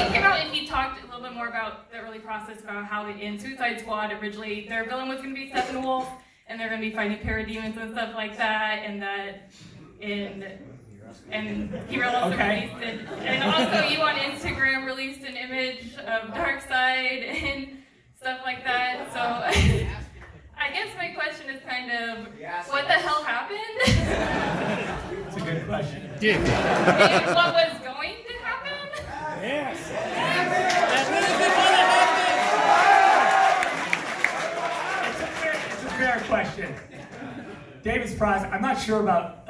he came out and he talked a little bit more about the early process, about how in Suicide Squad originally their villain was going to be Steppenwolf, and they're going to be fighting parademons and stuff like that, and that and he also released it, and also you on Instagram released an image of Darkseid and stuff like that. So I guess my question is kind of, what the hell happened? It's a good question. And what was going to happen? Yes. It's a fair question. David's prize. I'm not sure about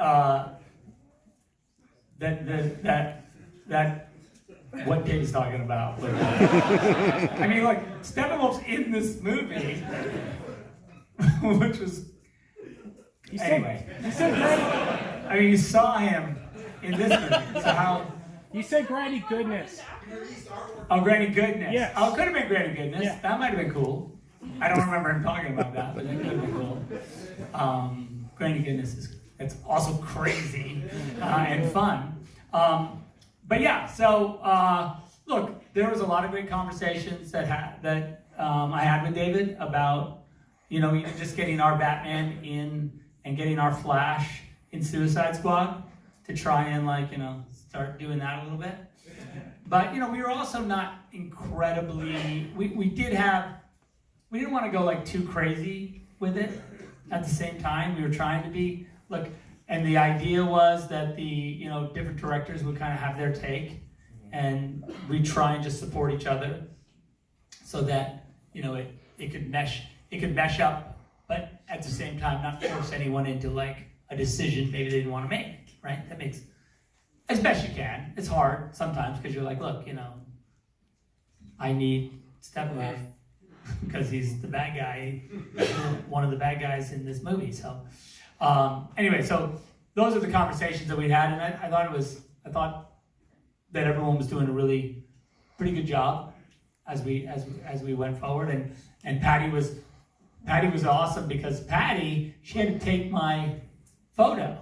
that what David's talking about. But, I mean, like Steppenwolf's in this movie, which was anyway. You said Granny. I mean, you saw him in this movie. So how? You said Granny Goodness. Oh, Granny Goodness. Yes. Oh, it could have been Granny Goodness. Yeah. That might have been cool. I don't remember him talking about that, but it could have been cool. Granny Goodness it's also crazy and fun. But yeah, so look, there was a lot of great conversations that I had with David about, even just getting our Batman in and getting our Flash in Suicide Squad to try and start doing that a little bit. But we were also not incredibly. We didn't want to go too crazy with it. At the same time, we were trying to be and the idea was that the different directors would kind of have their take, and we try and just support each other, so that it could mesh up, but at the same time not force anyone into a decision maybe they didn't want to make. Right? That makes as best you can. It's hard sometimes because you're look, I need Steppenwolf because he's the bad guy, one of the bad guys in this movie. So anyway, so those are the conversations that we had, and I thought that everyone was doing a really pretty good job as we went forward, and Patty was awesome because she had to take my photo,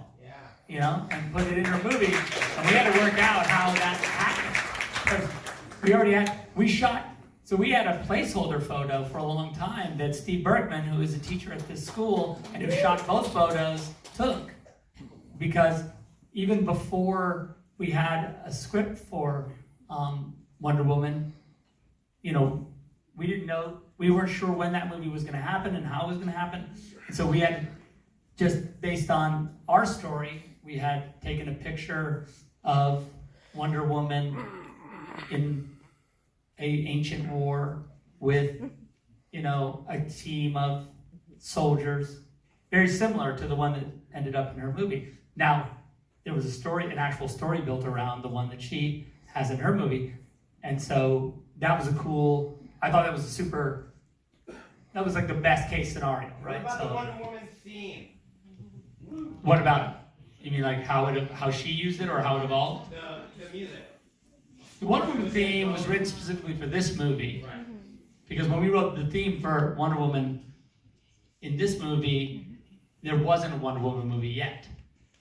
and put it in her movie, and we had to work out how that happened because we had a placeholder photo for a long time that Steve Berkman, who is a teacher at this school and who shot both photos, took. Because even before we had a script for Wonder Woman, we didn't know, we weren't sure when that movie was going to happen and how it was going to happen. And so we had, just based on our story, we had taken a picture of Wonder Woman in an ancient war with, a team of soldiers, very similar to the one that ended up in her movie. Now, there was an actual story built around the one that she has in her movie, and so that was I thought that was that was the best case scenario, right? What about the Wonder Woman theme? What about it? You mean how she used it or how it evolved? The music. The Wonder Woman theme was written specifically for this movie. Right. Because when we wrote the theme for Wonder Woman in this movie, there wasn't a Wonder Woman movie yet.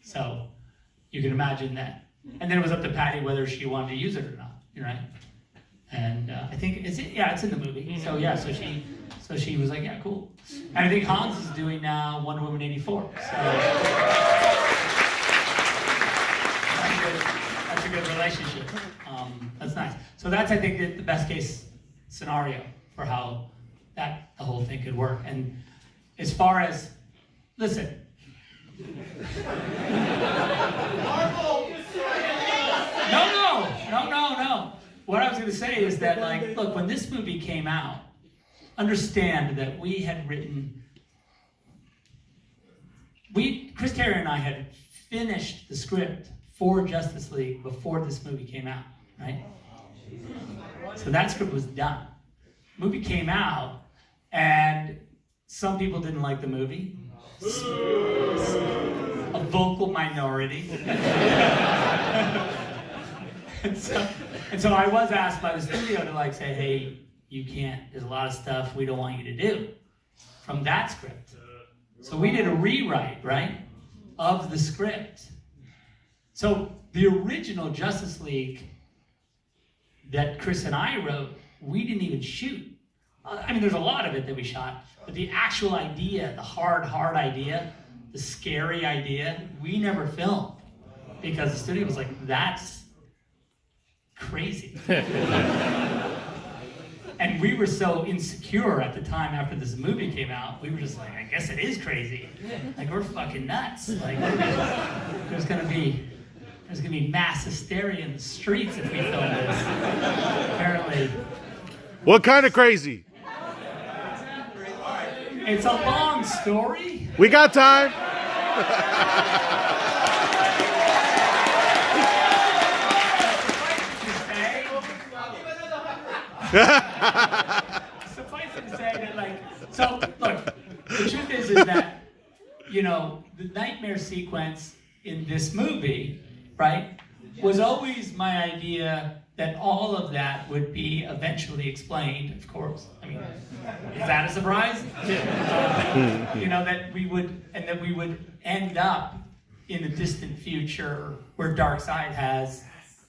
So you can imagine that. And then it was up to Patty whether she wanted to use it or not, right? And I think it's in the movie. So yeah, so she was like, yeah, cool. And I think Hans is doing now Wonder Woman 84. So that's a good relationship. That's nice. So that's, I think, the best case scenario for how the whole thing could work. And as far as, listen. No. What I was going to say is that, look, when this movie came out, understand that we had written, Chris Terry and I had finished the script for Justice League before this movie came out, right? So that script was done. Movie came out, and some people didn't like the movie. A vocal minority. and so I was asked by the studio to say, hey, you can't, there's a lot of stuff we don't want you to do from that script. So we did a rewrite, right, of the script. So the original Justice League that Chris and I wrote, we didn't even shoot. I mean, there's a lot of it that we shot, but the actual idea, the hard idea, the scary idea, we never filmed because the studio was like, that's crazy. And we were so insecure at the time after this movie came out, we were just like, I guess it is crazy. Like, we're fucking nuts. Like, there's gonna be mass hysteria in the streets if we film this. Apparently. What kind of crazy? It's a long story. We got time. Suffice it to say that, like, so look, the truth is that, you know, the nightmare sequence in this movie, right, was always my idea that all of that would be eventually explained, of course. I mean, is that a surprise? You know, that we would end up in the distant future where Darkseid has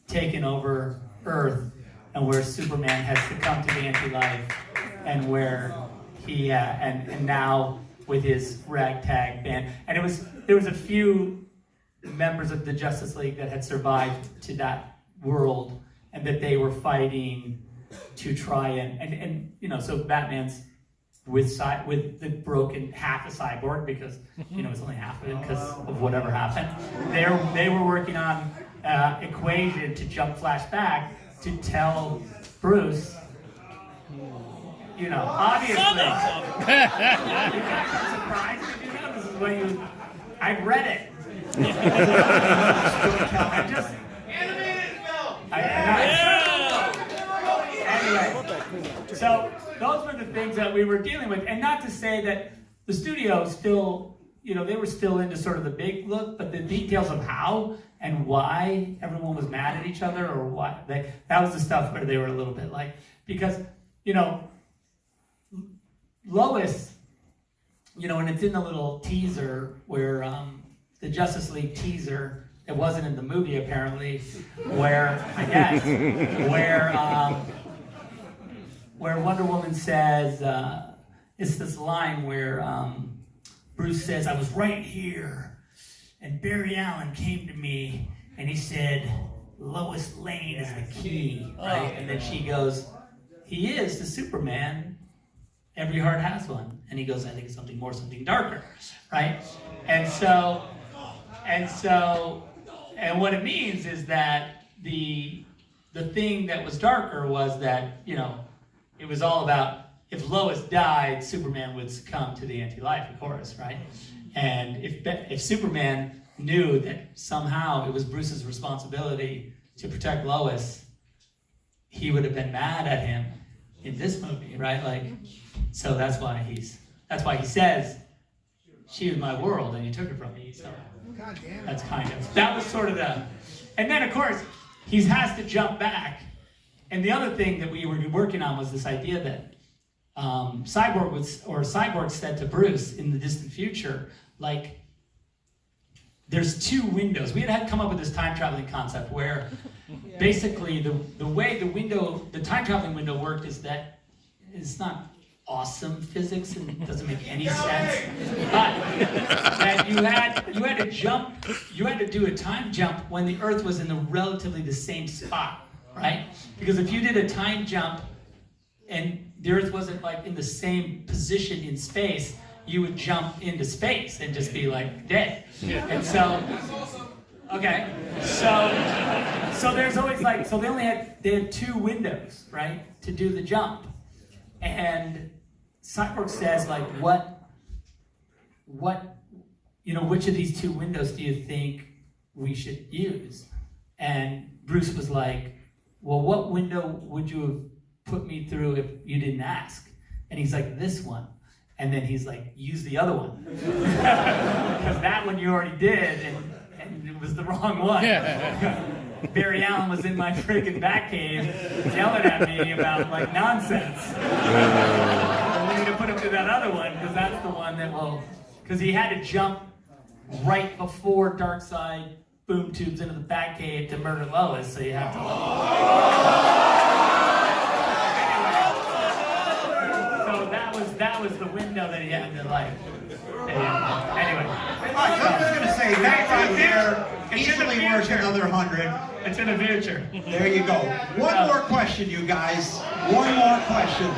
taken over Earth and where Superman has succumbed to the anti-life and where he, and now with his ragtag band, and there was a few members of the Justice League that had survived to that world, and that they were fighting to try and you know, so Batman's with the broken half a cyborg because, you know, it's only half of it because of whatever happened. They were working on equation to jump flash back to tell Bruce, you know, obviously. You guys are surprised to do that? This is what you, I read it. I just anyway, so those were the things that we were dealing with, and not to say that the studio still, you know, they were still into sort of the big look, but the details of how and why everyone was mad at each other, or what, that was the stuff where they were a little bit like, because, you know, Lois, you know, and it's in the little teaser where the Justice League teaser. It wasn't in the movie, apparently, where, I guess, where Wonder Woman says, it's this line where Bruce says, I was right here, and Barry Allen came to me, and he said, Lois Lane is the key, right? And then she goes, he is the Superman. Every heart has one. And he goes, I think it's something more, something darker, right? And what it means is that the thing that was darker was that, you know, it was all about if Lois died, Superman would succumb to the anti-life, of course, right? And if Superman knew that somehow it was Bruce's responsibility to protect Lois, he would have been mad at him in this movie, right? Like, so that's why he says, she was my world and you took her from me, so. That's kind of, that was sort of the, and then of course, he has to jump back. And the other thing that we were working on was this idea that Cyborg said to Bruce in the distant future, like, there's two windows. We had come up with this time traveling concept where basically the way the time traveling window worked is that it's not awesome physics and it doesn't make any sense. But that you had to jump, you had to do a time jump when the Earth was in the same spot, right? Because if you did a time jump and the Earth wasn't like in the same position in space, you would jump into space and just be like dead. And so, okay, so there's always like, so they had two windows, right, to do the jump. And Cyborg says, like, what, you know, which of these two windows do you think we should use? And Bruce was like, well, what window would you have put me through if you didn't ask? And he's like, this one. And then he's like, use the other one. Because that one you already did, and it was the wrong one. Barry Allen was in my freaking Batcave yelling at me about, like, nonsense. We need to put him through that other one, because that's the one that will, because he had to jump right before Darkseid boom tubes into the Batcave to murder Lois, so you have to, like, that was the window that he had to like. Anyway. All right, so I was going to say, that right there It's in the easily worth future. another 100. It's in the future. There you go. One more question, you guys. One more question.